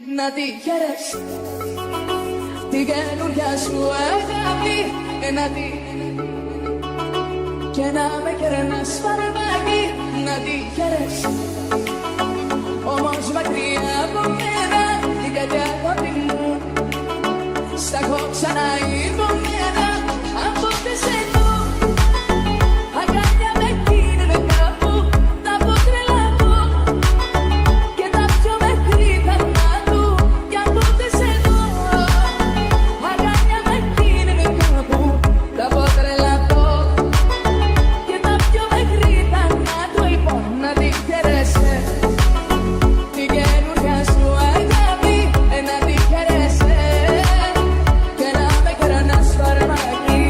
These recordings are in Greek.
Να τη χαίρεσαι την καινούρια σου αγάπη, να τη και να με κερνάς φαρμάκι. Να τη χαίρεσαι όμως μακριά από μένα, την καρδιά αγάπη μου στα έχω ξαναειδωμένα. Από χτες εδώ αγκάλια με γίνανε κάπου, τα πω τρελαθώ και τα πιο μέχρι θανάτου. Κι από χτες εδώ αγκάλια με γίνανε κάπου, τα πω τρελαθώ και τα πιο μέχρι θανάτου. Λοιπόν, να τη χαίρεσαι την καινούρια σου αγάπη, να τη χαίρεσαι και να με κερνάς φαρμάκι.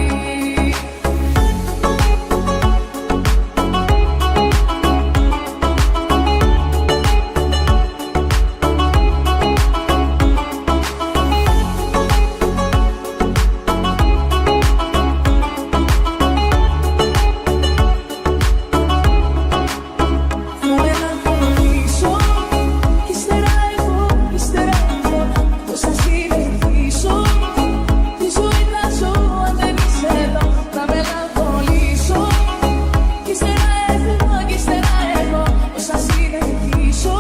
Θα μελαγχολήσω κι ύστερα εγώ πώς θα συνεχίσω τη ζωή να ζω αν δεν είσαι εδώ. Θα μελαγχολήσω κι ύστερα εγώ πώς θα συνεχίσω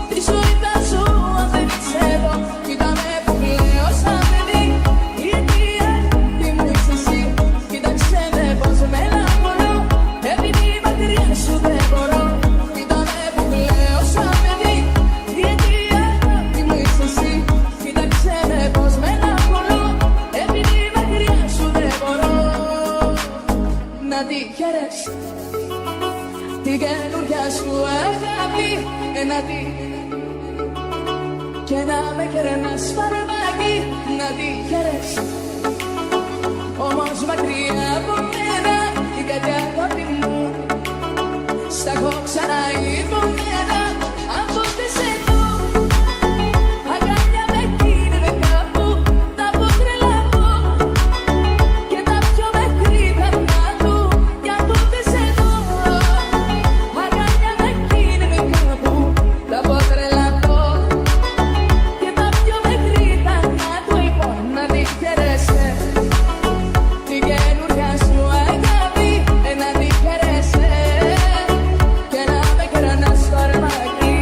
τη ζωή να ζω αν δεν είσαι εδώ. Κοίτα με που κλαίω σαν παιδί, η αιτία τι μου είσαι εσύ. Κοίταξε με πως μελαγχολώ επειδή μακριά σου δεν μπορώ. Κοίτα με που κλαίω σαν παιδί, η αιτία τι μου είσαι εσύ. Κοίταξε με πως μελαγχολώ επειδή μακριά σου δεν μπορώ. Να τη χαίρεσαι την καινούρια σου αγάπη, να τη και να με κερνάς φαρμάκι. Να τη χαίρεσαι όμως μακριά από μένα, την καρδιά αγάπη μου στα έχω ξαναειδωμένα. Από χτες εδώ αγκάλια με γίνανε κάπου, τα πω τρελαθώ και τα πιο μέχρι θανάτου. Κι από χτες εδώ αγκάλια με γίνανε κάπου, τα πω τρελαθώ και τα πιο μέχρι θανάτου. Λοιπόν, να τη χαίρεσαι την καινούρια σου αγάπη, να τη χαίρεσαι και να με κερνάς φαρμάκι.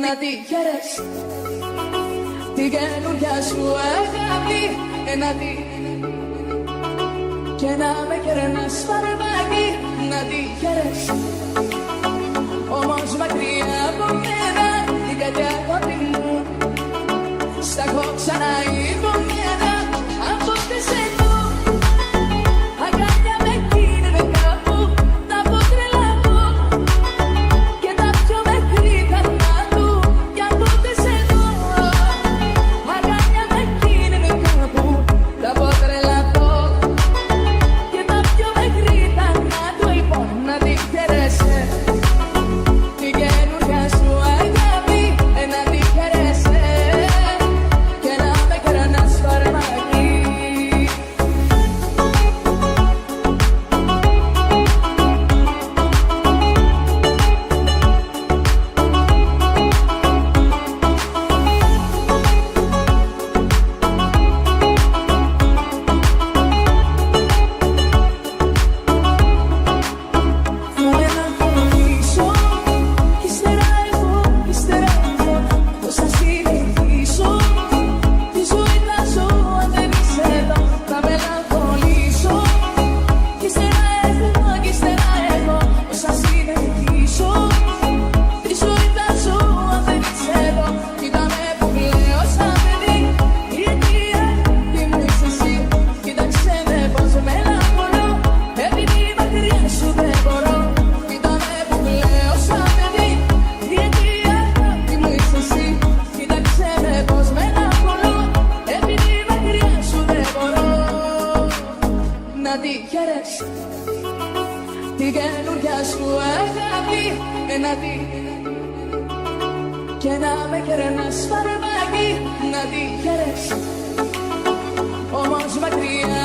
Να τη χαίρεσαι την καινούρια σου αγάπη, να τη και να με κερνάς φαρμάκι. Να τη χαίρεσαι όμως μακριά από μένα, την καρδιά αγάπη μου στα έχω ξαναειδωμένα. Από χτες εδώ αγκάλια με γίνανε κάπου, τα πω τρελαθώ και τα πιο μέχρι θανάτου. Κι από χτες εδώ αγκάλια με γίνανε κάπου, τα πω τρελαθώ και τα πιο μέχρι θανάτου. Λοιπόν, να τη χαίρεσαι την καινούρια σου αγάπη, να τη να τη χαιρέσει. Την καινούρια σου αγάπη να τη, και να με κερνάς φαρμάκι να τη χαιρέσει. Όμως μακριά